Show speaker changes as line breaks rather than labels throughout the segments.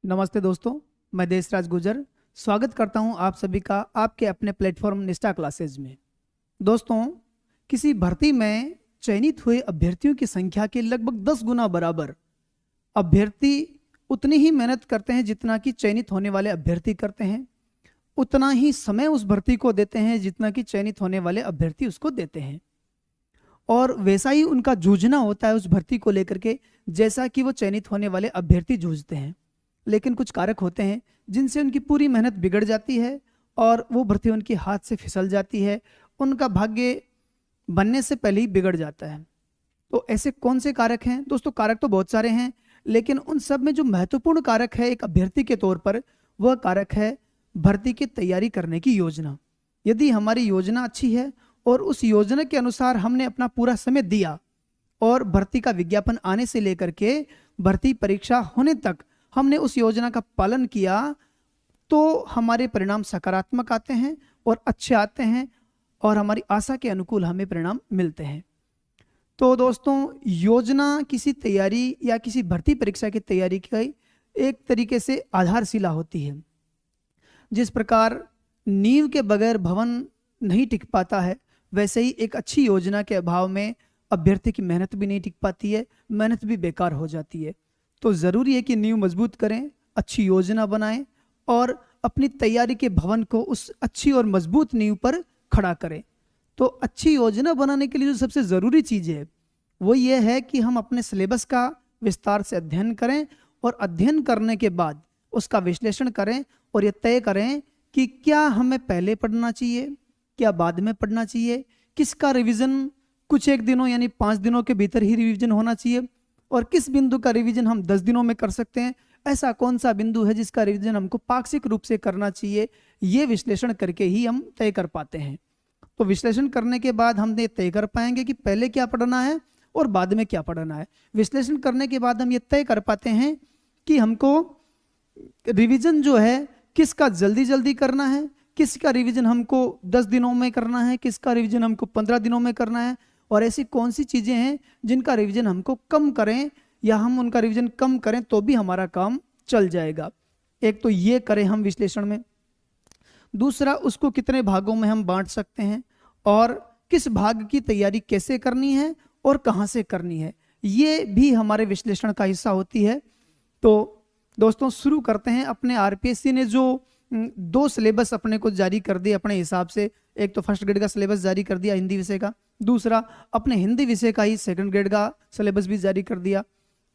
नमस्ते दोस्तों, मैं देशराज गुजर स्वागत करता हूं आप सभी का आपके अपने प्लेटफॉर्म निष्ठा क्लासेज में। दोस्तों, किसी भर्ती में चयनित हुए अभ्यर्थियों की संख्या के लगभग 10 गुना बराबर अभ्यर्थी उतनी ही मेहनत करते हैं जितना कि चयनित होने वाले अभ्यर्थी करते हैं। उतना ही समय उस भर्ती को देते हैं जितना कि चयनित होने वाले अभ्यर्थी उसको देते हैं, और वैसा ही उनका जूझना होता है उस भर्ती को लेकर के जैसा कि वो चयनित होने वाले अभ्यर्थी जूझते हैं। लेकिन कुछ कारक होते हैं जिनसे उनकी पूरी मेहनत बिगड़ जाती है और वो भर्ती उनके हाथ से फिसल जाती है, उनका भाग्य बनने से पहले ही बिगड़ जाता है। तो ऐसे कौन से कारक हैं दोस्तों? कारक तो बहुत सारे हैं, लेकिन उन सब में जो महत्वपूर्ण कारक है एक अभ्यर्थी के तौर पर, वह कारक है भर्ती की तैयारी करने की योजना। यदि हमारी योजना अच्छी है और उस योजना के अनुसार हमने अपना पूरा समय दिया और भर्ती का विज्ञापन आने से लेकर के भर्ती परीक्षा होने तक हमने उस योजना का पालन किया, तो हमारे परिणाम सकारात्मक आते हैं और अच्छे आते हैं और हमारी आशा के अनुकूल हमें परिणाम मिलते हैं। तो दोस्तों, योजना किसी तैयारी या किसी भर्ती परीक्षा की तैयारी की एक तरीके से आधारशिला होती है। जिस प्रकार नींव के बगैर भवन नहीं टिक पाता है, वैसे ही एक अच्छी योजना के अभाव में अभ्यर्थी की मेहनत भी नहीं टिक पाती है, मेहनत भी बेकार हो जाती है। तो ज़रूरी है कि नींव मजबूत करें, अच्छी योजना बनाएं और अपनी तैयारी के भवन को उस अच्छी और मजबूत नींव पर खड़ा करें। तो अच्छी योजना बनाने के लिए जो सबसे ज़रूरी चीज़ है वो ये है कि हम अपने सिलेबस का विस्तार से अध्ययन करें और अध्ययन करने के बाद उसका विश्लेषण करें और ये तय करें कि क्या हमें पहले पढ़ना चाहिए, क्या बाद में पढ़ना चाहिए, किसका रिवीजन कुछ एक दिनों यानी 5 दिनों के भीतर ही रिवीजन होना चाहिए और किस बिंदु का रिवीजन हम 10 दिनों में कर सकते हैं। ऐसा कौन सा बिंदु है जिसका रिवीजन हमको पाक्षिक रूप से करना चाहिए, ये विश्लेषण करके ही हम तय कर पाते हैं। तो विश्लेषण करने के बाद हम ये तय कर पाएंगे कि पहले क्या पढ़ना है और बाद में क्या पढ़ना है। विश्लेषण करने के बाद हम ये तय कर पाते हैं कि हमको रिवीजन जो है किसका जल्दी जल्दी करना है, किसका रिवीजन हमको 10 दिनों में करना है, किसका रिवीजन हमको 15 दिनों में करना है, और ऐसी कौन सी चीज़ें हैं जिनका रिवीजन हमको कम करें या हम उनका रिवीजन कम करें तो भी हमारा काम चल जाएगा। एक तो ये करें हम विश्लेषण में। दूसरा, उसको कितने भागों में हम बांट सकते हैं और किस भाग की तैयारी कैसे करनी है और कहाँ से करनी है, ये भी हमारे विश्लेषण का हिस्सा होती है। तो दोस्तों, शुरू करते हैं। अपने आरपीएससी ने जो 2 सिलेबस अपने को जारी कर दिए अपने हिसाब से, एक तो फर्स्ट ग्रेड का सिलेबस जारी कर दिया हिंदी विषय का, दूसरा अपने हिंदी विषय का ही सेकंड ग्रेड का सिलेबस भी जारी कर दिया।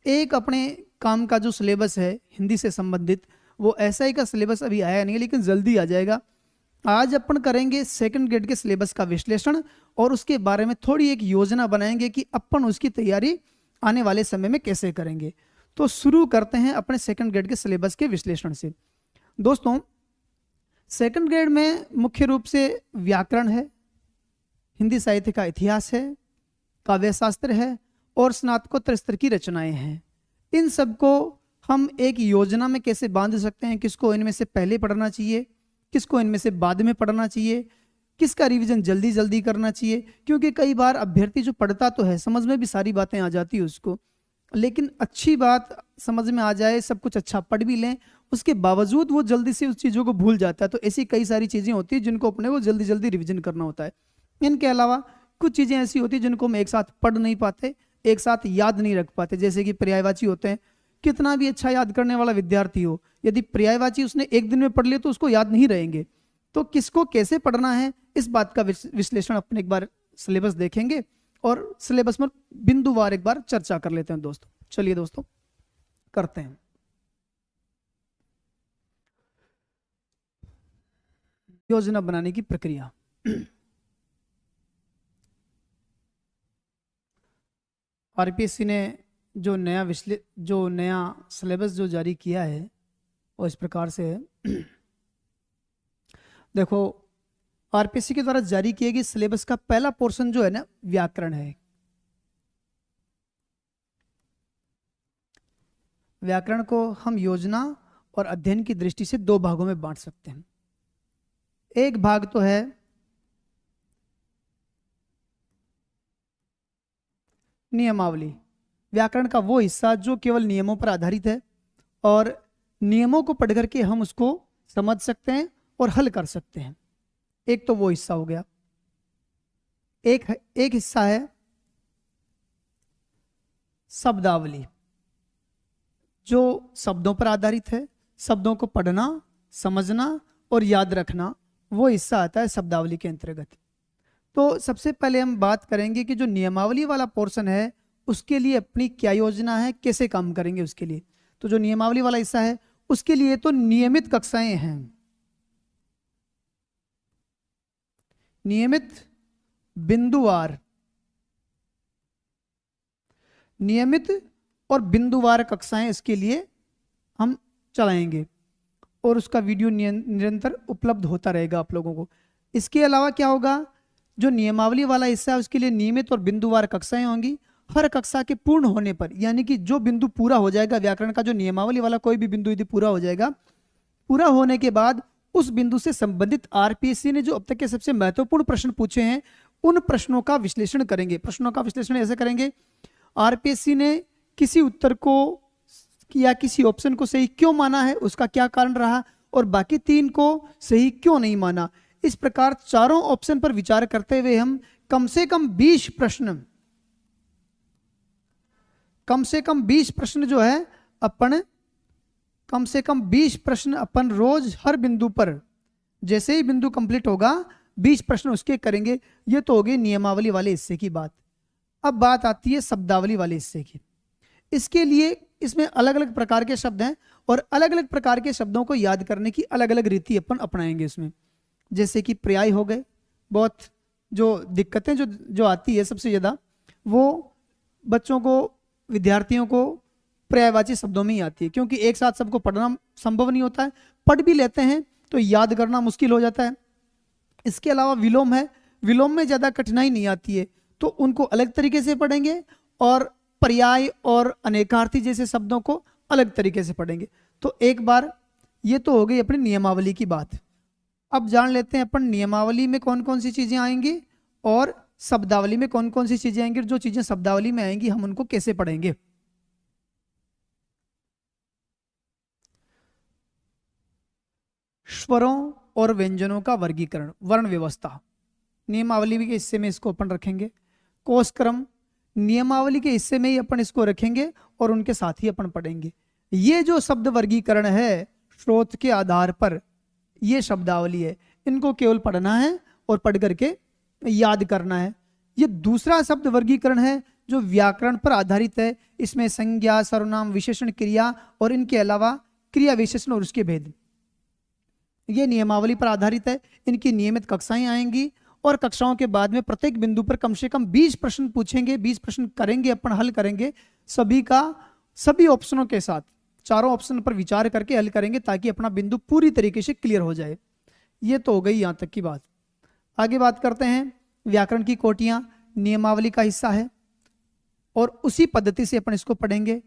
एक अपने काम का जो सिलेबस है हिंदी से संबंधित, वो एसआई का सिलेबस अभी आया नहीं है लेकिन जल्दी आ जाएगा। आज अपन करेंगे सेकंड ग्रेड के सिलेबस का विश्लेषण और उसके बारे में थोड़ी एक योजना बनाएंगे कि अपन उसकी तैयारी आने वाले समय में कैसे करेंगे। तो शुरू करते हैं अपने सेकंड ग्रेड के सिलेबस के विश्लेषण से। दोस्तों, सेकंड ग्रेड में मुख्य रूप से व्याकरण है, हिंदी साहित्य का इतिहास है, काव्य शास्त्र है और स्नातकोत्तर स्तर की रचनाएं हैं। इन सबको हम एक योजना में कैसे बांध सकते हैं, किसको इनमें से पहले पढ़ना चाहिए, किसको इनमें से बाद में पढ़ना चाहिए, किसका रिवीजन जल्दी जल्दी करना चाहिए। क्योंकि कई बार अभ्यर्थी जो पढ़ता तो है, समझ में भी सारी बातें आ जाती है उसको, लेकिन अच्छी बात समझ में आ जाए, सब कुछ अच्छा पढ़ भी लें, उसके बावजूद वो जल्दी से उस चीज़ों को भूल जाता है। तो ऐसी कई सारी चीज़ें होती हैं जिनको अपने को जल्दी जल्दी रिवीजन करना होता है। इनके अलावा कुछ चीज़ें ऐसी होती हैं जिनको हम एक साथ पढ़ नहीं पाते, एक साथ याद नहीं रख पाते। जैसे कि पर्यायवाची होते हैं, कितना भी अच्छा याद करने वाला विद्यार्थी हो, यदि पर्यायवाची उसने एक दिन में पढ़ लिए तो उसको याद नहीं रहेंगे। तो किसको कैसे पढ़ना है, इस बात का विश्लेषण अपने एक बार सिलेबस देखेंगे और सिलेबस में बिंदुवार एक बार चर्चा कर लेते हैं दोस्तों। चलिए दोस्तों, करते हैं। योजना बनाने की प्रक्रिया। आरपीएससी ने जो नया सिलेबस जो जारी किया है वो इस प्रकार से है। देखो, आरपीएससी के द्वारा जारी किए गए सिलेबस का पहला पोर्शन जो है ना, व्याकरण है। व्याकरण को हम योजना और अध्ययन की दृष्टि से 2 भागों में बांट सकते हैं। एक भाग तो है नियमावली, व्याकरण का वो हिस्सा जो केवल नियमों पर आधारित है और नियमों को पढ़ करके हम उसको समझ सकते हैं और हल कर सकते हैं। एक तो वो हिस्सा हो गया। एक हिस्सा है शब्दावली, जो शब्दों पर आधारित है। शब्दों को पढ़ना, समझना और याद रखना, वो हिस्सा आता है शब्दावली के अंतर्गत। तो सबसे पहले हम बात करेंगे कि जो नियमावली वाला पोर्शन है उसके लिए अपनी क्या योजना है, कैसे काम करेंगे उसके लिए। तो जो नियमावली वाला हिस्सा है उसके लिए तो नियमित कक्षाएं हैं, नियमित बिंदुवार, नियमित और बिंदुवार कक्षाएं इसके लिए हम चलाएंगे और उसका वीडियो निरंतर उपलब्ध होता रहेगा आप लोगों को। इसके अलावा क्या होगा, जो नियमावली वाला हिस्सा है उसके लिए नियमित और बिंदुवार कक्षाएं होंगी। हर कक्षा के पूर्ण होने पर, यानी कि जो बिंदु पूरा हो जाएगा व्याकरण का, जो नियमावली वाला कोई भी बिंदु यदि पूरा हो जाएगा, पूरा होने के बाद उस बिंदु से संबंधित आरपीएससी ने जो अब तक के सबसे महत्वपूर्ण प्रश्न पूछे हैं उन प्रश्नों का विश्लेषण करेंगे। प्रश्नों का विश्लेषण ऐसे करेंगे, आरपीएससी ने किसी उत्तर को या किसी ऑप्शन को सही क्यों माना है, उसका क्या कारण रहा, और बाकी 3 को सही क्यों नहीं माना। इस प्रकार चारों ऑप्शन पर विचार करते हुए हम कम से कम 20 प्रश्न जो है अपन, कम से कम 20 प्रश्न अपन रोज हर बिंदु पर, जैसे ही बिंदु कंप्लीट होगा 20 प्रश्न उसके करेंगे। ये तो हो गई नियमावली वाले हिस्से की बात। अब बात आती है शब्दावली वाले हिस्से की। इसके लिए इसमें अलग अलग प्रकार के शब्द हैं और अलग अलग प्रकार के शब्दों को याद करने की अलग अलग रीति अपन अपनाएंगे इसमें। जैसे कि पर्याय हो गए, बहुत जो दिक्कतें जो आती है सबसे ज़्यादा वो बच्चों को, विद्यार्थियों को पर्यायवाची शब्दों में ही आती है, क्योंकि एक साथ सबको पढ़ना संभव नहीं होता है। पढ़ भी लेते हैं तो याद करना मुश्किल हो जाता है। इसके अलावा विलोम है, विलोम में ज़्यादा कठिनाई नहीं आती है, तो उनको अलग तरीके से पढ़ेंगे और पर्याय और अनेकार्थी जैसे शब्दों को अलग तरीके से पढ़ेंगे। तो एक बार ये तो हो गई अपनी नियमावली की बात। अब जान लेते हैं अपन नियमावली में कौन कौन सी चीज़ें आएंगी और शब्दावली में कौन कौन सी चीज़ें आएंगी, और जो चीज़ें शब्दावली में आएंगी हम उनको कैसे पढ़ेंगे। स्वरों और व्यंजनों का वर्गीकरण, वर्ण व्यवस्था, नियमावली के हिस्से में इसको अपन रखेंगे। कोशक्रम नियमावली के हिस्से में ही अपन इसको रखेंगे और उनके साथ ही अपन पढ़ेंगे। ये जो शब्द वर्गीकरण है स्रोत के आधार पर, ये शब्दावली है, इनको केवल पढ़ना है और पढ़ करके याद करना है। ये दूसरा शब्द वर्गीकरण है जो व्याकरण पर आधारित है। इसमें संज्ञा, सर्वनाम, विशेषण, क्रिया और इनके अलावा क्रिया विशेषण और उसके भेद, ये नियमावली पर आधारित है। इनकी नियमित कक्षाएं आएंगी और कक्षाओं के बाद में प्रत्येक बिंदु पर कम से कम 20 प्रश्न पूछेंगे, 20 प्रश्न करेंगे, अपन हल करेंगे सभी का, सभी ऑप्शनों के साथ, चारों ऑप्शन पर विचार करके हल करेंगे ताकि अपना बिंदु पूरी तरीके से क्लियर हो जाए। ये तो हो गई यहाँ तक की बात। आगे बात करते हैं, व्याकरण की कोटियाँ नियमावली का हिस्सा है और उसी पद्धति से अपन इसको पढ़ेंगे।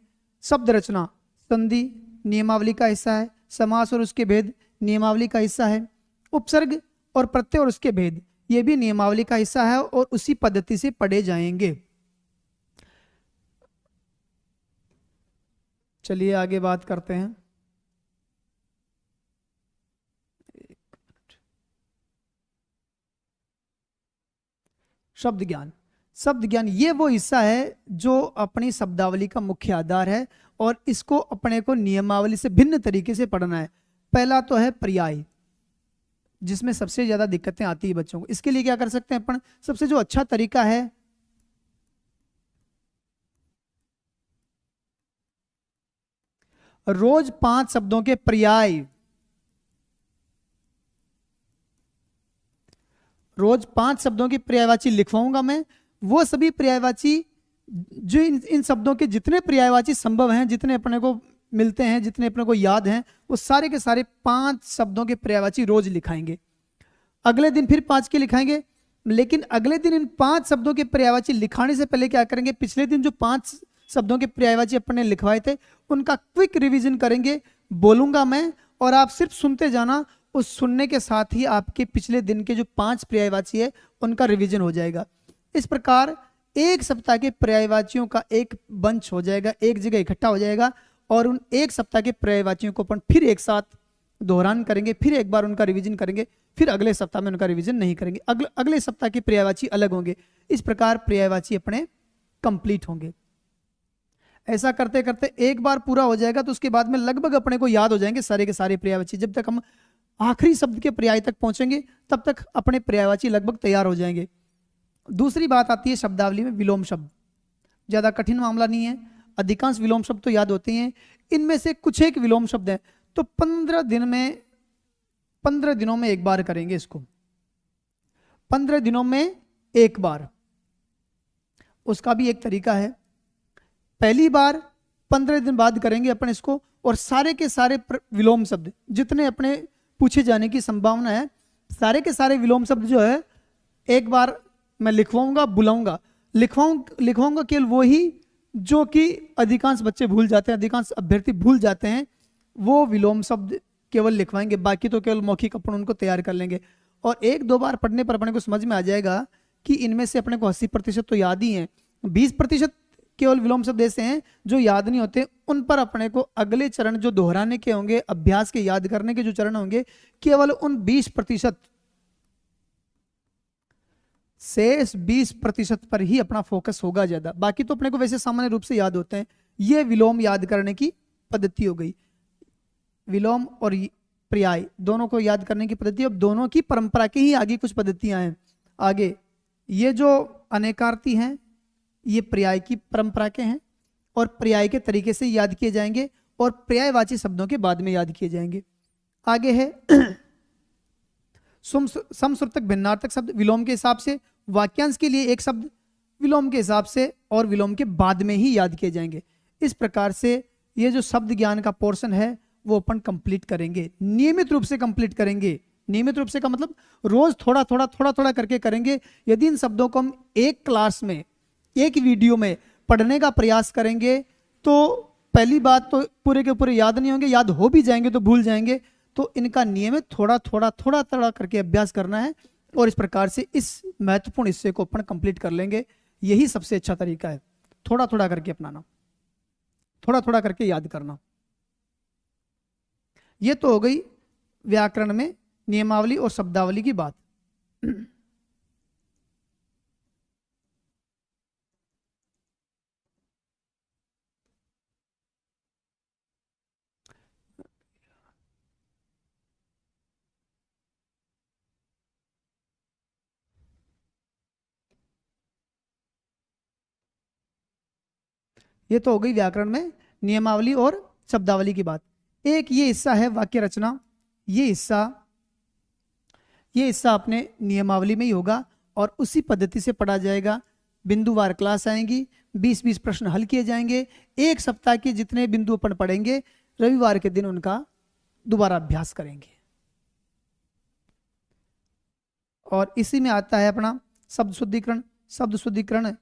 शब्द रचना, संधि नियमावली का हिस्सा है। समास और उसके भेद नियमावली का हिस्सा है। उपसर्ग और प्रत्यय और उसके भेद, ये भी नियमावली का हिस्सा है और उसी पद्धति से पढ़े जाएंगे। चलिए आगे बात करते हैं। शब्द ज्ञान, शब्द ज्ञान ये वो हिस्सा है जो अपनी शब्दावली का मुख्य आधार है और इसको अपने को नियमावली से भिन्न तरीके से पढ़ना है। पहला तो है पर्याय, जिसमें सबसे ज्यादा दिक्कतें आती है बच्चों को। इसके लिए क्या कर सकते हैं अपन, सबसे जो अच्छा तरीका है रोज 5 शब्दों के पर्याय, रोज 5 शब्दों की पर्यायवाची लिखवाऊंगा मैं। वो सभी पर्यायवाची जो इन शब्दों के जितने पर्यायवाची संभव हैं, जितने अपने को मिलते हैं, जितने अपने को याद हैं, वो सारे के सारे 5 शब्दों के पर्यायवाची रोज लिखाएंगे। अगले दिन फिर 5 के लिखाएंगे, लेकिन अगले दिन इन 5 शब्दों के पर्यायवाची लिखाने से पहले क्या करेंगे, पिछले दिन जो 5 शब्दों के पर्यायवाची अपन ने लिखवाए थे उनका क्विक रिवीजन करेंगे। बोलूंगा मैं और आप सिर्फ सुनते जाना, उस सुनने के साथ ही आपके पिछले दिन के जो 5 पर्यायवाची है उनका रिवीजन हो जाएगा। इस प्रकार एक सप्ताह के पर्यायवाचियों का एक बंच हो जाएगा, एक जगह इकट्ठा हो जाएगा और उन एक सप्ताह के पर्यायवाचियों को अपन फिर एक साथ दोहरान करेंगे, फिर एक बार उनका रिवीजन करेंगे, फिर अगले सप्ताह में उनका रिवीजन नहीं करेंगे, अगले सप्ताह के पर्यायवाची अलग होंगे। इस प्रकार पर्यायवाची अपने कंप्लीट होंगे। ऐसा करते करते एक बार पूरा हो जाएगा तो उसके बाद में लगभग अपने को याद हो जाएंगे सारे के सारे पर्यायवाची। जब तक हम आखिरी शब्द के पर्याय तक पहुंचेंगे तब तक अपने पर्यायवाची लगभग तैयार हो जाएंगे। दूसरी बात आती है शब्दावली में विलोम शब्द। ज्यादा कठिन मामला नहीं है, अधिकांश विलोम शब्द तो याद होते हैं। इनमें से कुछ एक विलोम शब्द है तो 15 दिनों में एक बार करेंगे इसको, 15 दिनों में एक बार। उसका भी एक तरीका है, पहली बार 15 दिन बाद करेंगे अपन इसको, और सारे के सारे विलोम शब्द जितने अपने पूछे जाने की संभावना है, सारे के सारे विलोम शब्द जो है एक बार मैं लिखवाऊंगा, बुलाऊंगा, लिखवाऊंगा केवल वो ही जो कि अधिकांश बच्चे भूल जाते हैं, अधिकांश अभ्यर्थी भूल जाते हैं, वो विलोम शब्द केवल लिखवाएंगे। बाकी तो केवल मौखिक अपन उनको तैयार कर लेंगे, और एक दो बार पढ़ने पर अपने को समझ में आ जाएगा कि इनमें से अपने को 80% तो याद ही है, 20% केवल विलोम शब्द ऐसे हैं जो याद नहीं होते। उन पर अपने को अगले चरण जो दोहराने के होंगे, अभ्यास के, याद करने के जो चरण होंगे, केवल उन 20% शेष 20% पर ही अपना फोकस होगा ज्यादा। बाकी तो अपने को वैसे सामान्य रूप से याद होते हैं। ये विलोम याद करने की पद्धति हो गई। विलोम और पर्याय दोनों को याद करने की पद्धति। अब दोनों की परंपरा की ही आगे कुछ पद्धतियां हैं। आगे ये जो अनेकार्थी हैं ये पर्याय की परंपरा के हैं, और पर्याय के तरीके से याद किए जाएंगे, और पर्यायवाची शब्दों के बाद में याद किए जाएंगे। आगे है समश्रुतक भिन्नार्थक शब्द विलोम के हिसाब से, वाक्यांश के लिए एक शब्द विलोम के हिसाब से, और विलोम के बाद में ही याद किए जाएंगे। इस प्रकार से ये जो शब्द ज्ञान का पोर्शन है वो अपन कंप्लीट करेंगे, नियमित रूप से कंप्लीट करेंगे। नियमित रूप से का मतलब रोज थोड़ा थोड़ा करके करेंगे। यदि इन शब्दों को हम एक क्लास में, एक वीडियो में पढ़ने का प्रयास करेंगे तो पहली बात तो पूरे के पूरे याद नहीं होंगे, याद हो भी जाएंगे तो भूल जाएंगे। तो इनका नियमित थोड़ा करके अभ्यास करना है, और इस प्रकार से इस महत्वपूर्ण हिस्से को अपन कंप्लीट कर लेंगे। यही सबसे अच्छा तरीका है, थोड़ा करके अपनाना, थोड़ा करके याद करना। ये तो हो गई व्याकरण में नियमावली और शब्दावली की बात। ये तो हो गई व्याकरण में नियमावली और शब्दावली की बात। एक ये हिस्सा है वाक्य रचना। ये हिस्सा अपने नियमावली में ही होगा और उसी पद्धति से पढ़ा जाएगा। बिंदुवार क्लास आएंगी, 20-20 प्रश्न हल किए जाएंगे। एक सप्ताह के जितने बिंदु अपन पढ़ेंगे, रविवार के दिन उनका दोबारा अभ्यास करेंगे। और इसी में आता है अपना शब्द शुद्धिकरण। शब्द शुद्धिकरण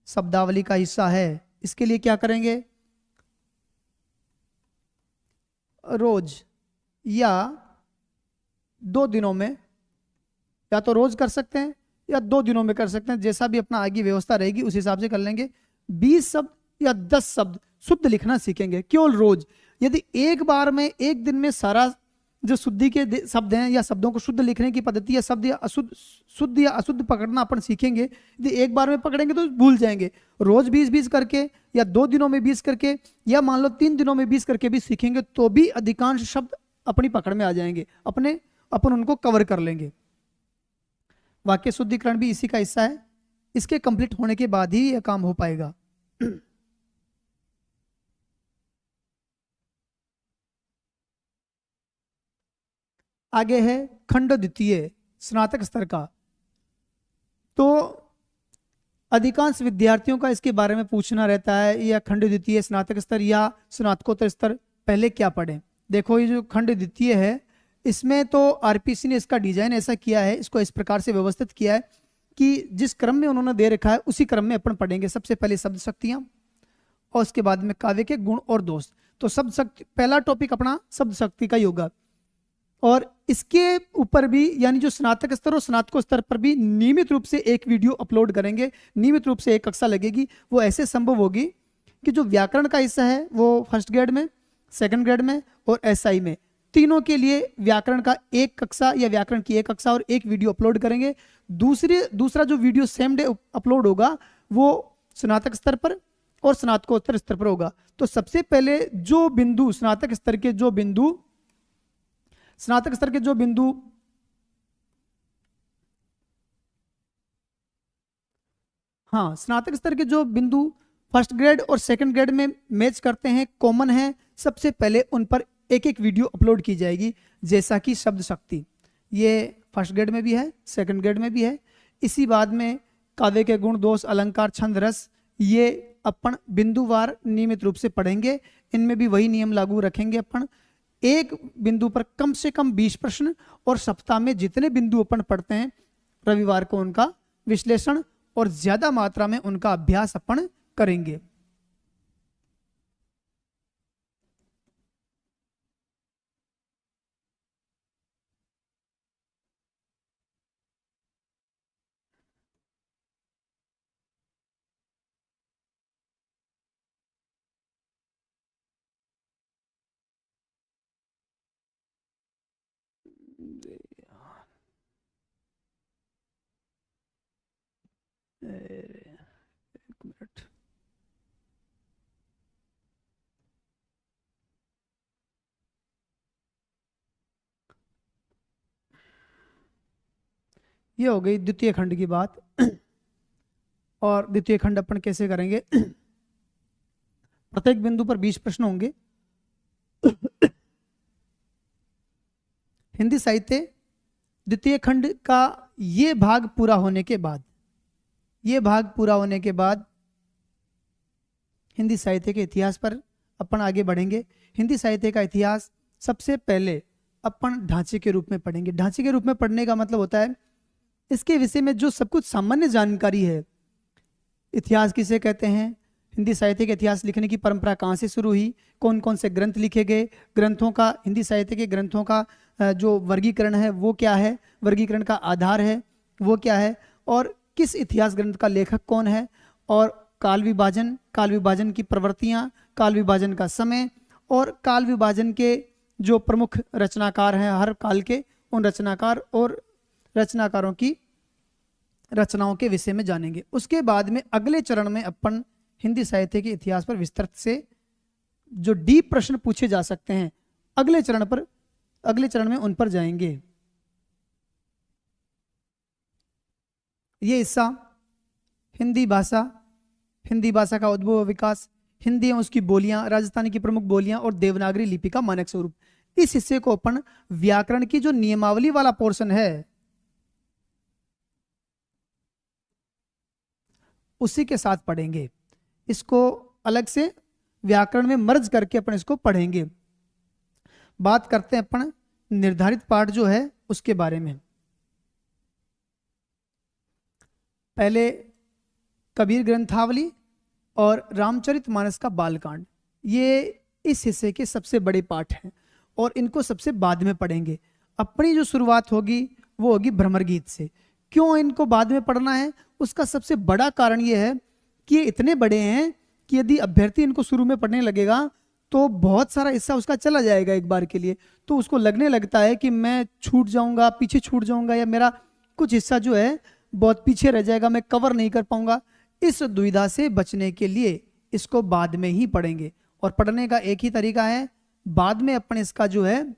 शब्दावली का हिस्सा है। इसके लिए क्या करेंगे, रोज या 2 दिनों में, या तो रोज कर सकते हैं या 2 दिनों में कर सकते हैं, जैसा भी अपना आगे व्यवस्था रहेगी उस हिसाब से कर लेंगे। 20 शब्द या 10 शब्द शुद्ध लिखना सीखेंगे केवल रोज। यदि एक बार में, एक दिन में सारा जो शुद्धि के शब्द हैं या शब्दों को शुद्ध लिखने की पद्धति या शब्द या अशुद्ध, शुद्ध या अशुद्ध पकड़ना अपन सीखेंगे, यदि एक बार में पकड़ेंगे तो भूल जाएंगे। रोज 20-20 करके या 2 दिनों में 20 करके या मान लो 3 दिनों में 20 करके भी सीखेंगे तो भी अधिकांश शब्द अपनी पकड़ में आ जाएंगे, अपन उनको कवर कर लेंगे। वाक्य शुद्धिकरण भी इसी का हिस्सा है। इसके कंप्लीट होने के बाद ही यह काम हो पाएगा। आगे है खंड द्वितीय स्नातक स्तर का। तो अधिकांश विद्यार्थियों का इसके बारे में पूछना रहता है, या खंड द्वितीय स्नातक स्तर या स्नातकोत्तर स्तर पहले क्या पढ़ें। देखो ये जो खंड द्वितीय है, इसमें तो आरपीसी ने इसका डिजाइन ऐसा किया है, इसको इस प्रकार से व्यवस्थित किया है कि जिस क्रम में उन्होंने दे रखा है उसी क्रम में अपन पढ़ेंगे। सबसे पहले शब्द शक्तियां, और उसके बाद में काव्य के गुण और दोष। तो शब्द शक्ति पहला टॉपिक अपना शब्द शक्ति का ही होगा। और इसके ऊपर भी, यानी जो स्नातक स्तर और स्नातकोत्तर स्तर पर भी नियमित रूप से एक वीडियो अपलोड करेंगे, नियमित रूप से एक कक्षा लगेगी। वो ऐसे संभव होगी कि जो व्याकरण का हिस्सा है वो फर्स्ट ग्रेड में, सेकंड ग्रेड में और एसआई में, तीनों के लिए व्याकरण का एक कक्षा या व्याकरण की एक कक्षा और एक वीडियो अपलोड करेंगे। दूसरा जो वीडियो सेम डे अपलोड होगा वो स्नातक स्तर पर और स्नातकोत्तर स्तर पर होगा। तो सबसे पहले जो बिंदु स्नातक स्तर के जो बिंदु हाँ, स्नातक स्तर के जो बिंदु फर्स्ट ग्रेड और सेकंड ग्रेड में मैच करते हैं, कॉमन है, सबसे पहले उन पर एक एक वीडियो अपलोड की जाएगी। जैसा कि शब्द शक्ति, ये फर्स्ट ग्रेड में भी है, सेकंड ग्रेड में भी है। इसी बाद में काव्य के गुण, दोष, अलंकार, छंद, रस, ये अपन बिंदुवार नियमित रूप से पढ़ेंगे। इनमें भी वही नियम लागू रखेंगे अपन, एक बिंदु पर कम से कम 20 प्रश्न, और सप्ताह में जितने बिंदु अपन पढ़ते हैं रविवार को उनका विश्लेषण और ज्यादा मात्रा में उनका अभ्यास अपन करेंगे। एक मिनट, ये हो गई द्वितीय खंड की बात। और द्वितीय खंड अपन कैसे करेंगे? प्रत्येक बिंदु पर 20 प्रश्न होंगे। हिंदी साहित्य द्वितीय खंड का ये भाग पूरा होने के बाद हिंदी साहित्य के इतिहास पर अपन आगे बढ़ेंगे। हिंदी साहित्य का इतिहास सबसे पहले अपन ढांचे के रूप में पढ़ेंगे। ढांचे के रूप में पढ़ने का मतलब होता है इसके विषय में जो सब कुछ सामान्य जानकारी है। इतिहास किसे कहते हैं, हिंदी साहित्य के इतिहास लिखने की परंपरा कहाँ से शुरू हुई, कौन कौन से ग्रंथ लिखे गए, ग्रंथों का, हिंदी साहित्य के ग्रंथों का जो वर्गीकरण है वो क्या है, वर्गीकरण का आधार है वो क्या है, और किस इतिहास ग्रंथ का लेखक कौन है, और काल विभाजन की प्रवृत्तियां, काल विभाजन का समय, और काल विभाजन के जो प्रमुख रचनाकार हैं हर काल के, उन रचनाकार और रचनाकारों की रचनाओं के विषय में जानेंगे। उसके बाद में अगले चरण में अपन हिंदी साहित्य के इतिहास पर विस्तृत से जो डीप प्रश्न पूछे जा सकते हैं अगले चरण में उन पर जाएंगे। ये हिस्सा हिंदी भाषा का उद्भव और विकास, हिंदी और उसकी बोलियां, राजस्थानी की प्रमुख बोलियां और देवनागरी लिपि का मानक स्वरूप, इस हिस्से को अपन व्याकरण की जो नियमावली वाला पोर्शन है उसी के साथ पढ़ेंगे। इसको अलग से व्याकरण में मर्ज करके अपन इसको पढ़ेंगे। बात करते हैं अपन निर्धारित पाठ जो है उसके बारे में। पहले कबीर ग्रंथावली और रामचरितमानस का बालकांड, ये इस हिस्से के सबसे बड़े पाठ हैं और इनको सबसे बाद में पढ़ेंगे। अपनी जो शुरुआत होगी वो होगी भ्रमर गीत से। क्यों इनको बाद में पढ़ना है, उसका सबसे बड़ा कारण ये है कि ये इतने बड़े हैं कि यदि अभ्यर्थी इनको शुरू में पढ़ने लगेगा तो बहुत सारा हिस्सा उसका चला जाएगा एक बार के लिए, तो उसको लगने लगता है कि मैं छूट जाऊंगा, पीछे छूट जाऊंगा, या मेरा कुछ हिस्सा जो है बहुत पीछे रह जाएगा, मैं कवर नहीं कर पाऊंगा। इस दुविधा से बचने के लिए इसको बाद में ही पढ़ेंगे। और पढ़ने का एक ही तरीका है, बाद में अपन इसका जो है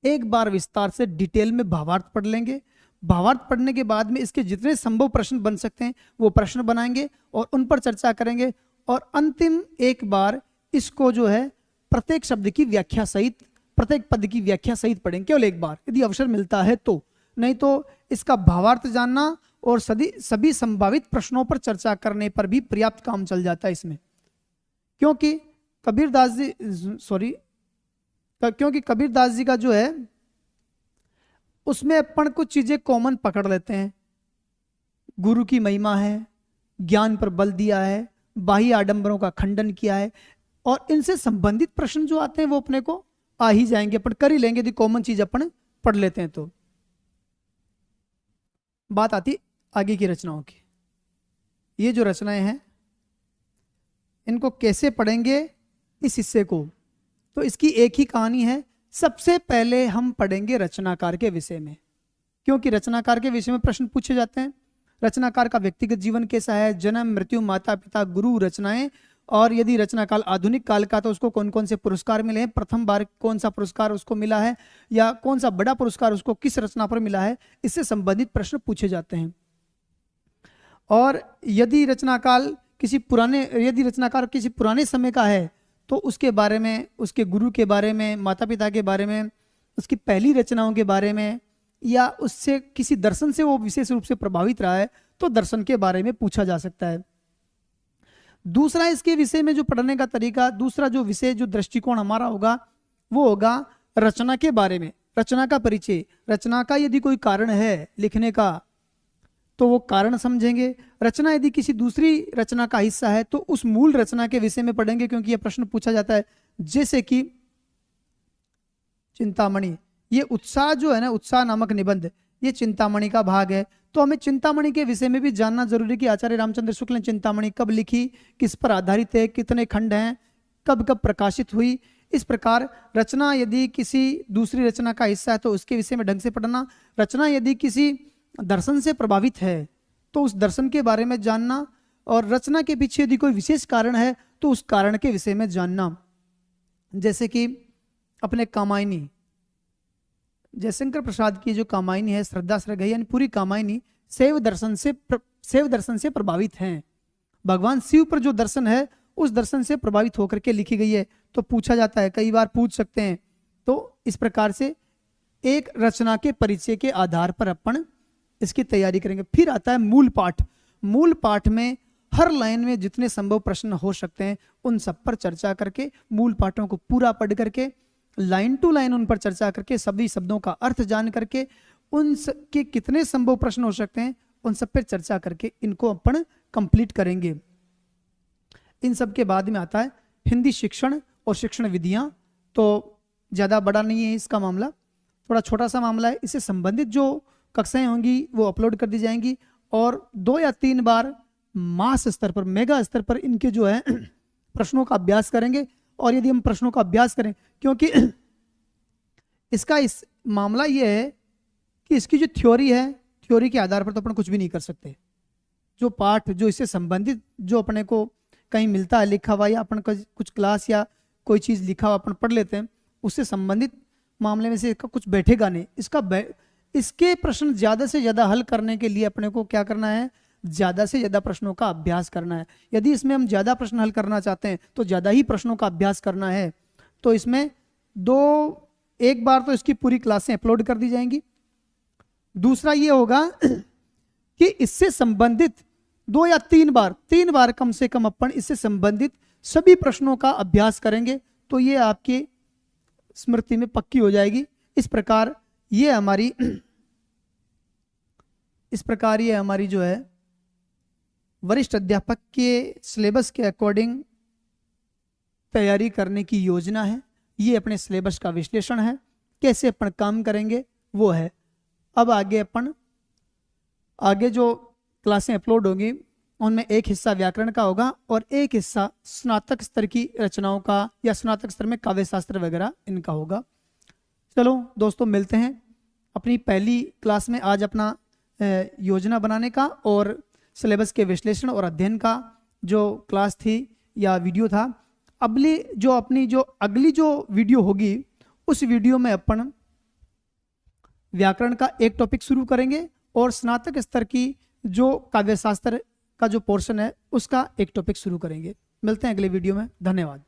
एक बार विस्तार से डिटेल में भावार्थ पढ़ लेंगे। भावार्थ पढ़ने के बाद में इसके जितने संभव प्रश्न बन सकते हैं वो प्रश्न बनाएंगे और उन पर चर्चा करेंगे, और अंतिम एक बार इसको जो है प्रत्येक शब्द की व्याख्या सहित, प्रत्येक पद की व्याख्या सहित पढ़ेंगे केवल एक बार, यदि अवसर मिलता है तो। नहीं तो इसका भावार्थ जानना और सभी संभावित प्रश्नों पर चर्चा करने पर भी पर्याप्त काम चल जाता है इसमें। क्योंकि कबीरदास जी का जो है उसमें अपन कुछ चीजें कॉमन पकड़ लेते हैं। गुरु की महिमा है, ज्ञान पर बल दिया है, बाह्य आडंबरों का खंडन किया है, और इनसे संबंधित प्रश्न जो आते हैं वो अपने को आ ही जाएंगे, अपन कर ही लेंगे यदि कॉमन चीज अपन पढ़ लेते हैं तो। बात आती आगे की रचनाओं की। ये जो रचनाएं हैं इनको कैसे पढ़ेंगे इस हिस्से को, तो इसकी एक ही कहानी है। सबसे पहले हम पढ़ेंगे रचनाकार के विषय में, क्योंकि रचनाकार के विषय में प्रश्न पूछे जाते हैं। रचनाकार का व्यक्तिगत जीवन कैसा है, जन्म, मृत्यु, माता पिता, गुरु, रचनाएं, और यदि रचनाकाल आधुनिक काल का तो उसको कौन कौन से पुरस्कार मिले हैं, प्रथम बार कौन सा पुरस्कार उसको मिला है, या कौन सा बड़ा पुरस्कार उसको किस रचना पर मिला है, इससे संबंधित प्रश्न पूछे जाते हैं। और यदि रचनाकार किसी पुराने समय का है तो उसके बारे में, उसके गुरु के बारे में, माता पिता के बारे में, उसकी पहली रचनाओं के बारे में, या उससे किसी दर्शन से वो विशेष रूप से प्रभावित रहा है तो दर्शन के बारे में पूछा जा सकता है। दूसरा इसके विषय में जो पढ़ने का तरीका, दूसरा जो विषय, जो दृष्टिकोण हमारा होगा वो होगा रचना के बारे में, रचना का परिचय। रचना का यदि कोई कारण है लिखने का तो वो कारण समझेंगे। रचना यदि किसी दूसरी रचना का हिस्सा है तो उस मूल रचना के विषय में पढ़ेंगे, क्योंकि यह प्रश्न पूछा जाता है। जैसे कि चिंतामणि, ये उत्साह जो है ना, उत्साह नामक निबंध, ये चिंतामणि का भाग है, तो हमें चिंतामणि के विषय में भी जानना जरूरी है कि आचार्य रामचंद्र शुक्ल ने चिंतामणि कब लिखी, किस पर आधारित है, कितने खंड हैं, कब कब प्रकाशित हुई। इस प्रकार रचना यदि किसी दूसरी रचना का हिस्सा है तो उसके विषय में ढंग से पढ़ना। रचना यदि किसी दर्शन से प्रभावित है तो उस दर्शन के बारे में जानना, और रचना के पीछे यदि कोई विशेष कारण है तो उस कारण के विषय में जानना। जैसे कि अपने कामायनी, जयशंकर प्रसाद की जो कामायनी है, श्रद्धा श्रृंग, यानी पूरी कामायनी शैव दर्शन से प्रभावित हैं। भगवान शिव पर जो दर्शन है उस दर्शन से प्रभावित होकर के लिखी गई है, तो पूछा जाता है, कई बार पूछ सकते हैं। तो इस प्रकार से एक रचना के परिचय के आधार पर अपन इसकी तैयारी करेंगे। फिर आता है मूल पाठ। मूल पाठ में हर लाइन में जितने संभव प्रश्न हो सकते हैं उन सब पर चर्चा करके, मूल पाठों को पूरा पढ़ करके, लाइन टू लाइन उन पर चर्चा करके, सभी शब्दों का अर्थ जान करके, उन के कितने संभव प्रश्न हो सकते हैं उन सब पर चर्चा करके इनको अपन कंप्लीट करेंगे। इन सब के बाद में आता है हिंदी शिक्षण और शिक्षण विधियां। तो ज़्यादा बड़ा नहीं है इसका मामला, थोड़ा छोटा सा मामला है। इससे संबंधित जो कक्षाएं होंगी वो अपलोड कर दी जाएंगी, और 2 या 3 बार मास स्तर पर, मेगा स्तर पर इनके जो है प्रश्नों का अभ्यास करेंगे। और यदि हम प्रश्नों का अभ्यास करें, क्योंकि इसका इस मामला ये है कि इसकी जो थ्योरी है, थ्योरी के आधार पर तो अपन कुछ भी नहीं कर सकते। जो पाठ, जो इससे संबंधित जो अपने को कहीं मिलता है लिखा हुआ, या अपन कुछ क्लास या कोई चीज़ लिखा हुआ अपन पढ़ लेते हैं, उससे संबंधित मामले में से इसका कुछ बैठेगा नहीं। इसके प्रश्न ज़्यादा से ज़्यादा हल करने के लिए अपने को क्या करना है, ज़्यादा से ज़्यादा प्रश्नों का अभ्यास करना है। यदि इसमें हम ज़्यादा प्रश्न हल करना चाहते हैं तो ज़्यादा ही प्रश्नों का अभ्यास करना है। तो इसमें एक बार तो इसकी पूरी क्लासें अपलोड कर दी जाएंगी। दूसरा ये होगा कि इससे संबंधित 2 या 3 बार कम से कम अपन इससे संबंधित सभी प्रश्नों का अभ्यास करेंगे, तो ये आपकी स्मृति में पक्की हो जाएगी। इस प्रकार ये हमारी जो है वरिष्ठ अध्यापक के सिलेबस के अकॉर्डिंग तैयारी करने की योजना है। ये अपने सिलेबस का विश्लेषण है, कैसे अपन काम करेंगे वो है। अब आगे जो क्लासें अपलोड होंगी उनमें एक हिस्सा व्याकरण का होगा और एक हिस्सा स्नातक स्तर की रचनाओं का, या स्नातक स्तर में काव्य शास्त्र वगैरह इनका होगा। चलो दोस्तों, मिलते हैं अपनी पहली क्लास में। आज अपना योजना बनाने का और सिलेबस के विश्लेषण और अध्ययन का जो क्लास थी या वीडियो था। अगली जो वीडियो होगी उस वीडियो में अपन व्याकरण का एक टॉपिक शुरू करेंगे और स्नातक स्तर की जो काव्य शास्त्र का जो पोर्शन है उसका एक टॉपिक शुरू करेंगे। मिलते हैं अगले वीडियो में। धन्यवाद।